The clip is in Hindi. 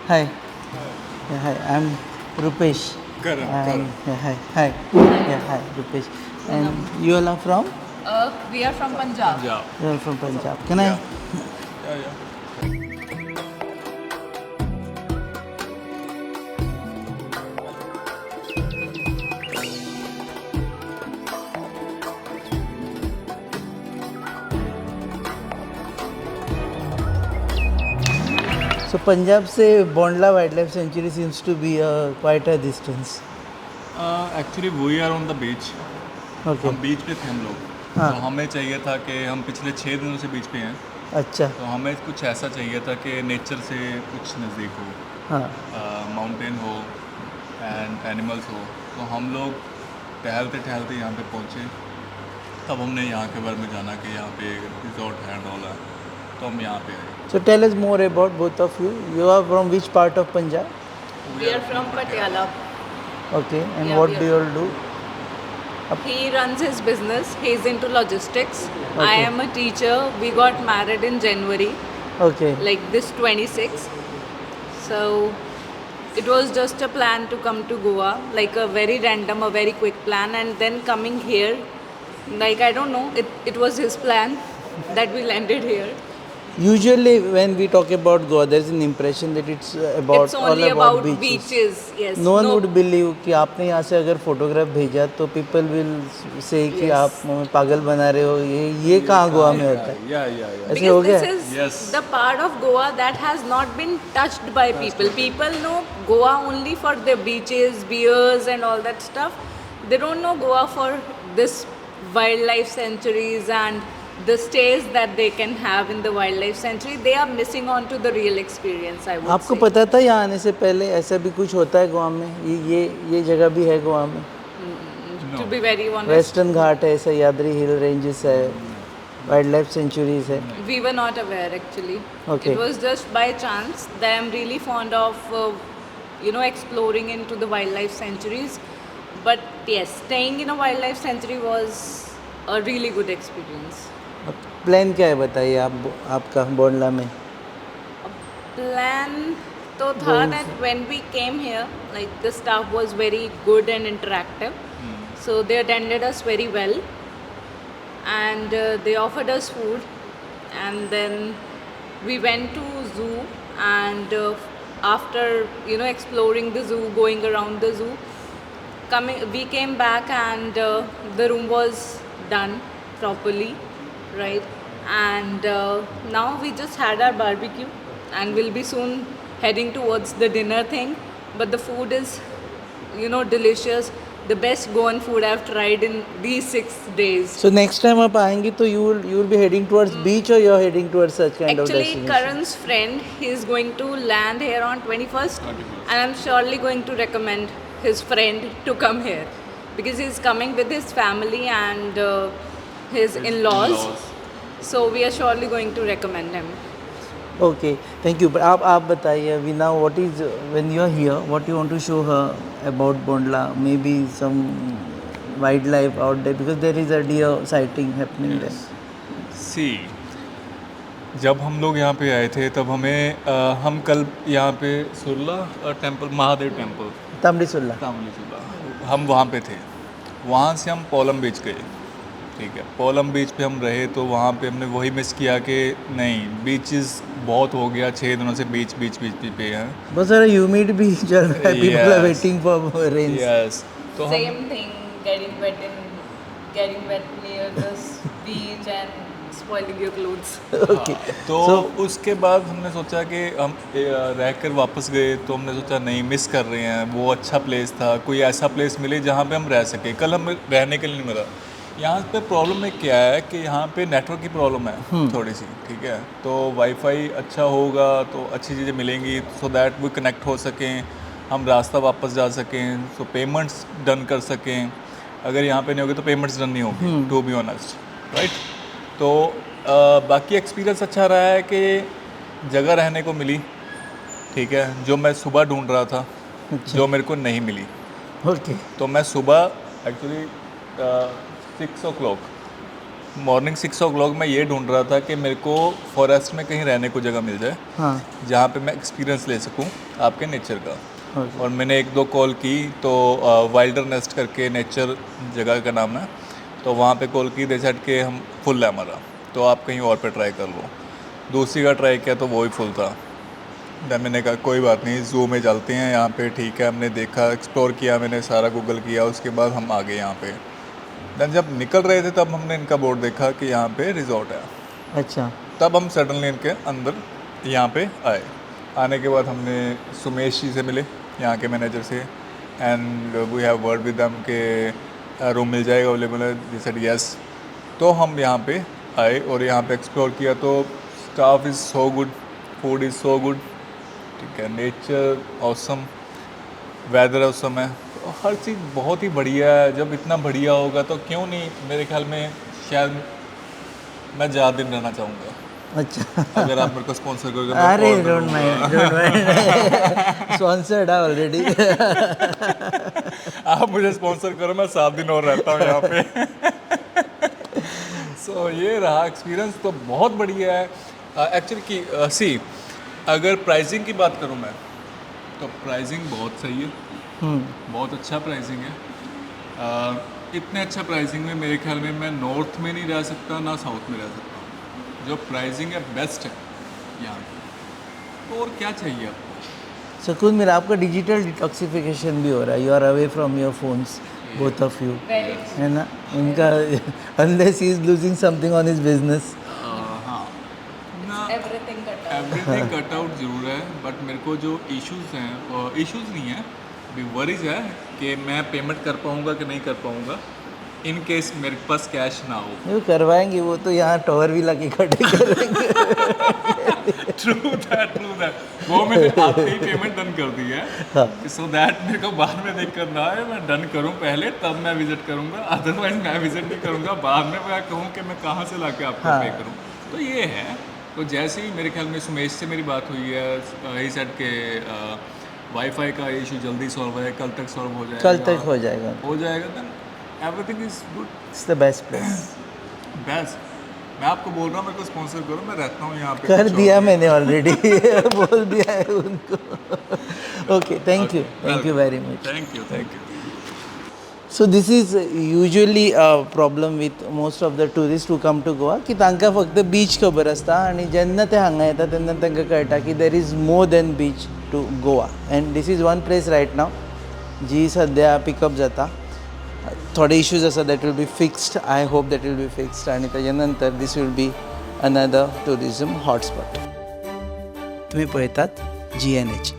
Hi. Yeah, hi. I'm Rupesh. Karan. Yeah, hi. Hi. Yeah, hi, Rupesh. And you all are from? We are from Punjab. Punjab. You are from Punjab. Can Yeah. I? Yeah, yeah. So Punjab से Bondla Wildlife Sanctuary seems to be quite a distance. Actually we are on the beach. Okay. हम बीच पे थे हम लोग. हाँ. तो हमें चाहिए था कि हम पिछले 6 दिनों से बीच पे हैं. अच्छा. तो हमें कुछ ऐसा चाहिए था कि नेचर से कुछ नज़दीक हो, हाँ. माउंटेन हो एंड एनिमल्स हो. तो हम लोग टहलते टहलते यहाँ पे पहुँचे. तब हमने यहाँ के बारे में जाना कि यहाँ पे रिजॉर्ट है एंड ऑल है. तो हम यहाँ पे आए. So tell us more about both of you. You are from which part of Punjab? We are from Patiala. Okay. And Yeah, what we do you all do? He runs his business. He's into logistics. I Okay. am a teacher. We got married in January, Okay. like this 26. So it was just a plan to come to Goa, like a very random, a very quick plan, and then coming here, like I don't know, it was his plan that we landed here. Usually when we talk about Goa, there is an impression that it's about It's only all about about beaches. beaches. Yes. No one would believe कि आपने यहाँ से अगर फोटोग्राफ भेजा तो people will say कि Yes. आप हमें पागल बना रहे हो. ये कहाँ गोवा में होता है? या या ऐसे हो Because गया? this is Yes. the part of Goa that has not been touched by people. People know Goa only for the beaches, beers, and all that stuff. They don't know Goa for this wildlife sanctuaries and the stays that they can have in the wildlife sanctuary. They are missing on to the real experience, I would आपको say. पता था यहाँ आने से पहले ऐसा भी कुछ होता है गोवा में? ये जगह भी है गोवा में? To be very honest, western Ghat है, सह्याद्री हिल रेंजेस है, वाइल्ड लाइफ सेंचुरीज है. we were not aware actually. Okay. It was just by chance that I'm really fond of, exploring into the wildlife sanctuaries. But yes, staying in a wildlife sanctuary was a really good experience. Plan क्या है बताइए आपका बोंडला में? Plan तो था that when we came here, like the staff was very good and interactive. So they attended us very well, and they offered us food, and then we went to zoo, and after exploring the zoo, going around the zoo, we came back, and the room was done properly, right? And now we just had our barbecue, and we'll be soon heading towards the dinner thing. But the food is delicious, the best Goan food I've tried in these 6 days. So next time आप आएंगी तो you will be heading towards beach or you're heading towards such kind of Actually, destination? Karan's friend, he's going to land here on 21st, and I'm surely going to recommend his friend to come here because he's coming with his family and his in-laws. So we are surely going to recommend him. Okay, thank you. But आप बताइए अभी now what is when you are here, what you want to show her about Bondla? Maybe some wildlife out there because there is a deer sighting happening there. सी जब हम लोग यहाँ पे आए थे तब हम कल यहाँ पे सुरला टेम्पल, महादेव टेम्पल, तामड़ी सुल्ला. तामली सुरला, हम वहाँ पे थे. वहाँ से हम पोलम बीच गए. ठीक है, पोलम बीच पे हम रहे तो वहाँ पे हमने वही मिस किया कि नहीं, बीचेस बहुत हो गया, 6 दिनों से बीच पे हैं. बहुत सारा ह्यूमिड भी चल रहा है. People are Yes. waiting for rains. Yes. तो हम Same thing, getting wet near this beach and spoiling your clothes. Okay. तो So उसके बाद हमने सोचा कि हम रह कर वापस गए तो हमने सोचा नहीं, मिस कर रहे हैं, वो अच्छा प्लेस था, कोई ऐसा प्लेस मिले जहाँ पे हम रह सके. कल हमें रहने के लिए नहीं मिला. यहाँ पे प्रॉब्लम में क्या है कि यहाँ पे नेटवर्क की प्रॉब्लम है थोड़ी सी. ठीक है, तो वाईफाई अच्छा होगा तो अच्छी चीज़ें मिलेंगी सो दैट वो कनेक्ट हो सकें, हम रास्ता वापस जा सकें, सो पेमेंट्स डन कर सकें. अगर यहाँ पे नहीं होगी तो पेमेंट्स डन नहीं होगी, टू बी ऑनेस्ट, राइट. तो बाकी एक्सपीरियंस अच्छा रहा है कि जगह रहने को मिली. ठीक है, जो मैं सुबह ढूंढ रहा था, जो मेरे को नहीं मिली. okay. तो मैं सुबह एक्चुअली 6 o'clock मॉर्निंग 6 ओ क्लॉक मैं ये ढूंढ रहा था कि मेरे को फॉरेस्ट में कहीं रहने को जगह मिल जाए हाँ जहाँ पे मैं एक्सपीरियंस ले सकूँ आपके नेचर का। ओके और मैंने 1-2 कॉल की तो वाइल्डर नेस्ट करके नेचर जगह का नाम है, तो वहाँ पे कॉल की, दे सेड के हम फुल है हमारा, तो आप कहीं और पे ट्राई कर लो। दूसरी का ट्राई किया तो वो ही फुल था। देन मैंने कहा कोई बात नहीं, ज़ू में चलते हैं यहाँ पे, ठीक है। हमने देखा, एक्सप्लोर किया, मैंने सारा गूगल किया, उसके बाद हम आ गए यहाँ पे। देन जब निकल रहे थे तब हमने इनका बोर्ड देखा कि यहाँ पे रिजॉर्ट है, अच्छा तब हम सडनली इनके अंदर यहाँ पे आए। आने के बाद हमने सुमेश जी से मिले, यहाँ के मैनेजर से, and we have word with them के रूम मिल जाएगा अवेलेबल है, दे सेड यस। तो हम यहाँ पे आए और यहाँ पे एक्सप्लोर किया। तो staff is so good, food is so good, ठीक है, नेचर ऑसम, वेदर ऑसम है, तो हर चीज़ बहुत ही बढ़िया है। जब इतना बढ़िया होगा तो क्यों नहीं, मेरे ख्याल में शायद मैं ज़्यादा दिन रहना चाहूँगा। अच्छा अगर आप मेरे को स्पॉन्सर करोगे अरे डोंट माइंड स्पॉन्सर्ड है ऑलरेडी आप मुझे स्पॉन्सर करो, मैं 7 दिन और रहता हूँ यहाँ पे। सो ये रहा एक्सपीरियंस, तो बहुत बढ़िया है एक्चुअली की सी अगर प्राइसिंग की बात करूँ मैं, तो प्राइसिंग बहुत सही है, बहुत अच्छा प्राइसिंग है। इतने अच्छा प्राइसिंग में मेरे ख्याल में मैं नॉर्थ में नहीं रह सकता ना साउथ में रह सकता। जो प्राइसिंग है बेस्ट है यहाँ पे, तो और क्या चाहिए आपको। सुकून मेरा आपका डिजिटल डिटॉक्सिफिकेशन भी हो रहा है, you are away from your phones both of you, है ना। इनका unless he is losing something on his business. हाँ ना, एवरीथिंग कट आउट ज़रूर है, बट मेरे को जो इश्यूज़ हैं, इश्यूज़ नहीं है, वरीज है कि मैं पेमेंट कर पाऊँगा कि नहीं कर पाऊँगा इन केस मेरे पास कैश ना हो। वो करवाएंगे, वो तो यहाँ टॉवर भी लगे खड़े करेंगे। ट्रू दैट वो मैंने आते ही पेमेंट डन कर दी है, सो दैट मेरे को बाद में दिक्कत ना आए। मैं डन करूँ पहले तब मैं विजिट करूँगा, अदरवाइज मैं विजिट नहीं करूँगा। बाद में मैं कहूँ कि मैं कहाँ से लाके आपको पे करूँ, तो ये है। तो जैसे ही मेरे ख्याल में सुमेश से मेरी बात हुई है, ही सेड के वाईफाई का इशू जल्दी सॉल्व है, कल तक सॉल्व हो जाएगा, कल तक हो जाएगा। Then everything is good, it's the best place. Best. मैं आपको बोल रहा हूँ मेरे को स्पॉन्सर करो, मैं रहता हूँ यहाँ पे। कर दिया मैंने ऑलरेडी बोल दिया है उनको। Okay, thank you very much. Thank you. So this is usually a problem with most of the tourist who come to Goa, की तांकां फक्त बीच खबर आसता आनी जेन्ना ते हांगा येता तेन्ना तांकां कळटा की there is more than beach to Goa, and this is one place right now जी सद्या पिकअप जाता. थोडे इश्यूज आसा that will be fixed. I hope that will be fixed आनी ताजे नंतर this will be another tourism hotspot. तुम्ही पळयतात GNH.